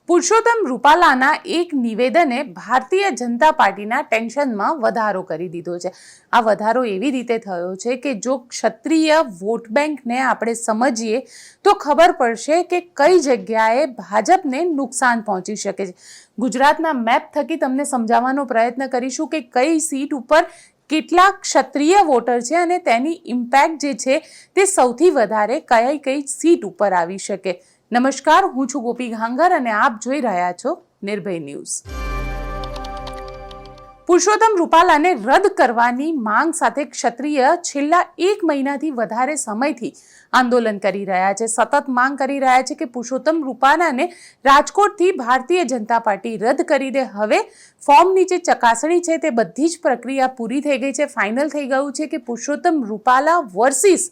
પુરુષોત્તમ રૂપાલાના એક નિવેદને ભારતીય જનતા પાર્ટીના ટેન્શનમાં વધારો કરી દીધો છે. આ વધારો એવી રીતે થયો છે કે જો ક્ષત્રિય વોટ બેંકને આપણે સમજીએ તો ખબર પડશે કે કઈ જગ્યાએ ભાજપને નુકસાન પહોંચી શકે છે. ગુજરાતના મેપ થકી તમને સમજાવવાનો પ્રયત્ન કરીશું કે કઈ સીટ ઉપર કેટલા ક્ષત્રિય વોટર છે અને તેની ઇમ્પેક્ટ જે છે તે સૌથી વધારે કઈ સીટ ઉપર આવી શકે. નમસ્કાર, હું છું ગોપી ઘાંગર અને આપ જોઈ રહ્યા છો નિર્ભય ન્યૂઝ. પુરુષોત્તમ રૂપાલાને રદ કરવાની માંગ સાથે ક્ષત્રિય છેલ્લા 1 મહિનાથી વધારે સમયથી આંદોલન કરી રહ્યા છે. સતત માંગ કરી રહ્યા છે કે પુરુષોત્તમ રૂપાલાને રાજકોટથી ભારતીય જનતા પાર્ટી રદ કરી દે. હવે ફોર્મની જે ચકાસણી છે તે બધી જ પ્રક્રિયા પૂરી થઈ ગઈ છે. ફાઇનલ થઈ ગયું છે કે પુરુષોત્તમ રૂપાલા વર્સિસ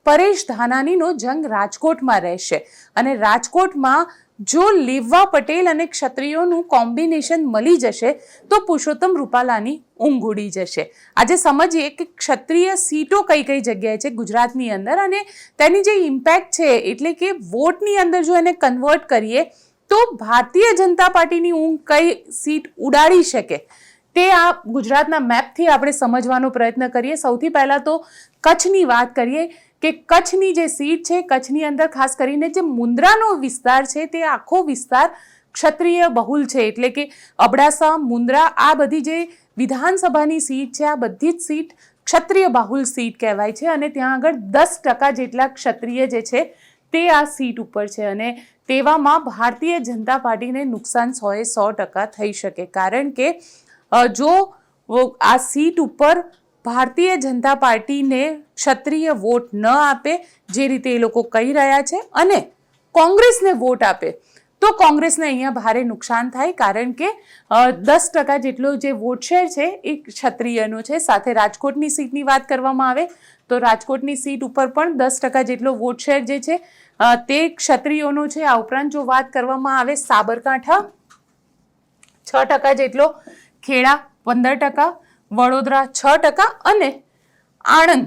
પરેશ ધાનાણીનો જંગ રાજકોટમાં રહેશે અને રાજકોટમાં જો લેવા પટેલ અને ક્ષત્રિયોનું કોમ્બિનેશન મળી જશે તો પુરુષોત્તમ રૂપાલાની ઊંઘ ઉડી જશે. આજે સમજીએ કે ક્ષત્રિય સીટો કઈ જગ્યાએ છે ગુજરાતની અંદર અને તેની જે ઇમ્પેક્ટ છે એટલે કે વોટની અંદર જો એને કન્વર્ટ કરીએ તો ભારતીય જનતા પાર્ટીની ઊંઘ કઈ સીટ ઉડાડી શકે તે આ ગુજરાતના મેપથી આપણે સમજવાનો પ્રયત્ન કરીએ. સૌથી પહેલાં તો કચ્છની વાત કરીએ કે કચ્છની જે સીટ છે, કચ્છની અંદર ખાસ કરીને જે મુન્દ્રાનો વિસ્તાર છે તે આખો વિસ્તાર ક્ષત્રિય બહુલ છે. એટલે કે અબડાસા, મુન્દ્રા આ બધી જે વિધાનસભાની સીટ છે આ બધી જ સીટ ક્ષત્રિય બાહુલ સીટ કહેવાય છે અને ત્યાં આગળ 10% જેટલા ક્ષત્રિય જે છે તે આ સીટ ઉપર છે અને તેવામાં ભારતીય જનતા પાર્ટીને નુકસાન 100% થઈ શકે. કારણ કે જો આ સીટ ઉપર ભારતીય જનતા પાર્ટીને ક્ષત્રિય વોટ ન આપે જે રીતે એ લોકો કહી રહ્યા છે અને કોંગ્રેસને વોટ આપે તો કોંગ્રેસને અહીંયા ભારે નુકસાન થાય. કારણ કે 10% જેટલો જે વોટ શેર છે એ ક્ષત્રિયનો છે. સાથે રાજકોટની સીટની વાત કરવામાં આવે તો રાજકોટની સીટ ઉપર પણ 10% જેટલો વોટ શેર જે છે તે ક્ષત્રિયોનો છે. આ ઉપરાંત જો વાત કરવામાં આવે સાબરકાંઠા 6% જેટલો, ખેડા 15%, વડોદરા 6% અને આણંદ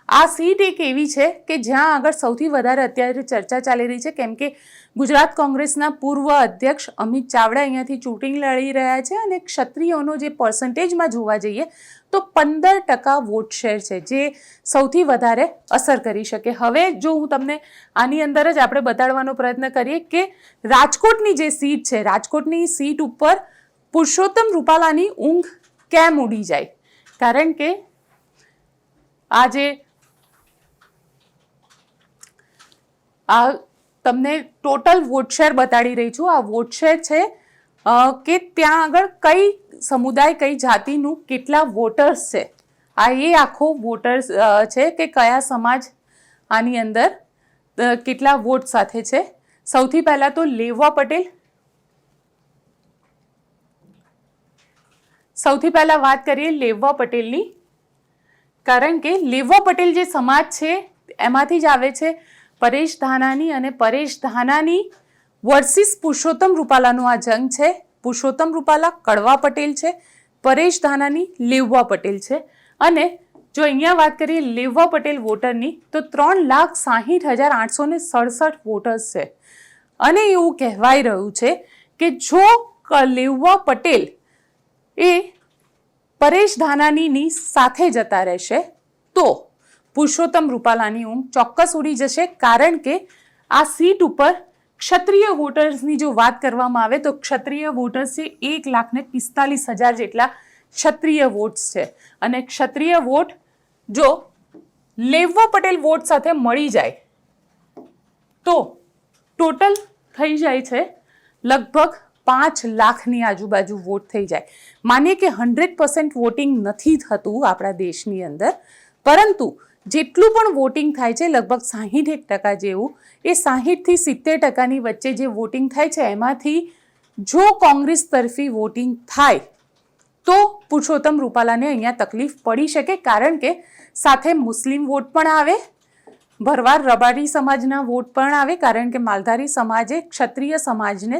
આ સીટ એક એવી છે કે જ્યાં આગળ સૌથી વધારે અત્યારે ચર્ચા ચાલી રહી છે. કેમ કે ગુજરાત કોંગ્રેસના પૂર્વ અધ્યક્ષ અમિત ચાવડા અહીંયાથી ચૂંટણી લડી રહ્યા છે અને ક્ષત્રિયોનો જે પર્સન્ટેજમાં જોવા જઈએ તો 15% વોટ શેર છે જે સૌથી વધારે અસર કરી શકે. હવે જો હું તમને આની અંદર જ આપણે બતાડવાનો પ્રયત્ન કરીએ કે રાજકોટની જે સીટ છે, રાજકોટની સીટ ઉપર પુરુષોત્તમ રૂપાલાની ઊંઘ કેમ ઉડી જાય. કારણ કે આ જે આ તમને ટોટલ વોટ શેર બતાડી રહી છું. આ વોટ શેર છે કે ત્યાં આગળ કઈ સમુદાય કઈ જાતિનું કેટલા વોટર્સ છે. આ એ આખો વોટર્સ છે કે કયા સમાજ આની અંદર કેટલા વોટ સાથે છે. સૌથી પહેલાં તો લેવા પટેલ, સૌથી પહેલા વાત કરીએ લેવા પટેલની. કારણ કે લેવા પટેલ જે સમાજ છે એમાંથી જ આવે છે પરેશ ધાનાણી અને પરેશ ધાનાણી વર્સિસ પુરુષોત્તમ રૂપાલાનો આ જંગ છે. પુરુષોત્તમ રૂપાલા કડવા પટેલ છે, પરેશ ધાનાણી લેવા પટેલ છે અને જો અહીંયા વાત કરીએ લેવા પટેલ વોટરની તો 3,60,867 વોટર્સ છે અને એવું કહેવાય રહ્યું છે કે જો લેવા પટેલ એ પરેશ ધાનાણીની સાથે જતા રહેશે તો પુરુષોત્તમ રૂપાલાની ઊંઘ ચોક્કસ ઉડી જશે. કારણ કે આ સીટ ઉપર ક્ષત્રિય વોટર્સની જો વાત કરવામાં આવે તો ક્ષત્રિય વોટર્સ છે 1,45,000 જેટલા ક્ષત્રિય વોટ્સ છે અને ક્ષત્રિય વોટ જો લેવા પટેલ વોટ સાથે મળી જાય તો ટોટલ થઈ જાય છે લગભગ 5 લાખની આજુબાજુ વોટ થઈ જાય. માનીએ કે 100% વોટિંગ નથી થતું આપણા દેશની અંદર, પરંતુ જેટલું પણ વોટિંગ થાય છે લગભગ 60% જેવું, એ 60થી 70%ની વચ્ચે જે વોટિંગ થાય છે એમાંથી જો કોંગ્રેસ તરફી વોટિંગ થાય તો પુરુષોત્તમ રૂપાલાને અહીંયા તકલીફ પડી શકે. કારણ કે સાથે મુસ્લિમ વોટ પણ આવે, ભરવાડ રબારી સમાજના વોટ પણ આવે. કારણ કે માલધારી સમાજે ક્ષત્રિય સમાજને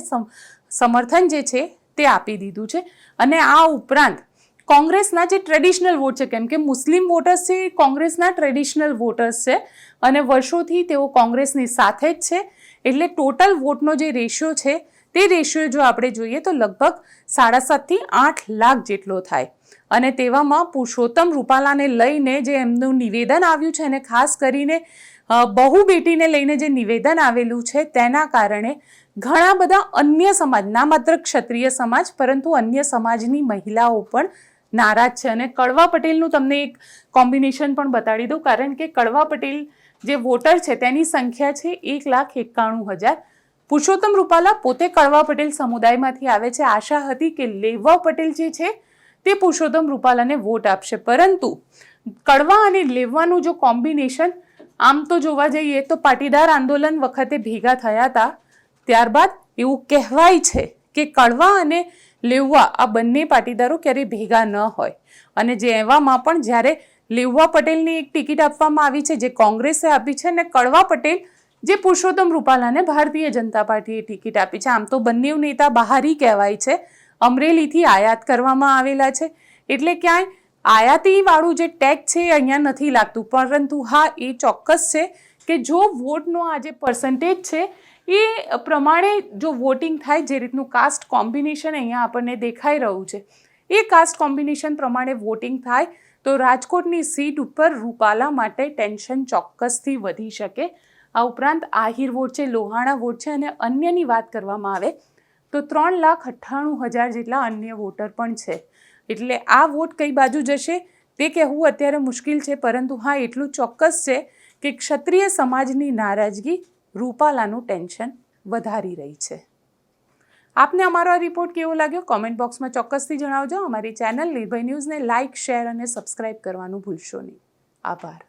સમર્થન જે છે તે આપી દીધું છે અને આ ઉપરાંત કોંગ્રેસના જે ટ્રેડિશનલ વોટ છે, કેમ કે મુસ્લિમ વોટર્સ છે એ કોંગ્રેસના ટ્રેડિશનલ વોટર્સ છે અને વર્ષોથી તેઓ કોંગ્રેસની સાથે જ છે, એટલે ટોટલ વોટનો જે રેશિયો છે તે રેશિયો જો આપણે જોઈએ તો લગભગ 7.5 થી 8 લાખ જેટલો થાય. અને તેવામાં પુરુષોત્તમ રૂપાલાને લઈને જે એમનું નિવેદન આવ્યું છે, અને ખાસ કરીને બહુ બેટીને લઈને જે નિવેદન આવેલું છે, તેના કારણે ઘણા બધા અન્ય સમાજ, ના માત્ર ક્ષત્રિય સમાજ પરંતુ અન્ય સમાજની મહિલાઓ પણ નારાજ છે. અને કડવા પટેલનું તમને એક કોમ્બિનેશન પણ બતાડી દઉં, કારણ કે કડવા પટેલ જે વોટર છે તેની સંખ્યા છે 1,91,000. પુરુષોત્તમ રૂપાલા પોતે કડવા પટેલ સમુદાયમાંથી આવે છે. આશા હતી કે લેવા પટેલ જે છે તે પુરુષોત્તમ રૂપાલાને વોટ આપશે, પરંતુ કડવા અને લેવાનું જો કોમ્બિનેશન, આમ તો જોવા જઈએ તો પાટીદાર આંદોલન વખતે ભેગા થયા હતા, ત્યારબાદ એવું કહેવાય છે કે કડવા અને લેવા આ બંને પાટીદારો ક્યારેય ભેગા ન હોય. અને જે એવામાં પણ જ્યારે લેવા પટેલની એક ટિકિટ આપવામાં આવી છે જે કોંગ્રેસે આપી છે, અને કડવા પટેલ જે પુરુષોત્તમ રૂપાલાને ભારતીય જનતા પાર્ટીએ ટિકિટ આપી છે. આમ તો બંને નેતા બહારી કહેવાય છે, અમરેલીથી આયાત કરવામાં આવેલા છે, એટલે ક્યાંય આયાતી વાળું જે ટેક્સ છે એ અહીંયા નથી લાગતું. પરંતુ હા, એ ચોક્કસ છે કે જો વોટનો આ જે પર્સન્ટેજ છે એ પ્રમાણે જો વોટિંગ થાય, જે રીતનું કાસ્ટ કોમ્બિનેશન અહીંયા આપણને દેખાઈ રહ્યું છે, એ કાસ્ટ કોમ્બિનેશન પ્રમાણે વોટિંગ થાય તો રાજકોટની સીટ ઉપર રૂપાલા માટે ટેન્શન ચોક્કસથી વધી શકે. આ ઉપરાંત આહિર વોટ છે, લોહાણા વોટ છે, અને અન્યની વાત કરવામાં આવે તો 3,98,000 જેટલા અન્ય વોટર પણ છે. એટલે આ વોટ કઈ બાજુ જશે તે કહેવું અત્યારે મુશ્કેલ છે, પરંતુ હા, એટલું ચોક્કસ છે કે ક્ષત્રિય સમાજની નારાજગી રૂપાલાનું ટેન્શન વધારી રહી છે. આપને અમારો આ રિપોર્ટ કેવો લાગ્યો કોમેન્ટ બોક્સમાં ચોક્કસથી જણાવજો. અમારી ચેનલ નિર્ભય ન્યૂઝને લાઇક, શેર અને સબસ્ક્રાઇબ કરવાનું ભૂલશો નહીં. આભાર.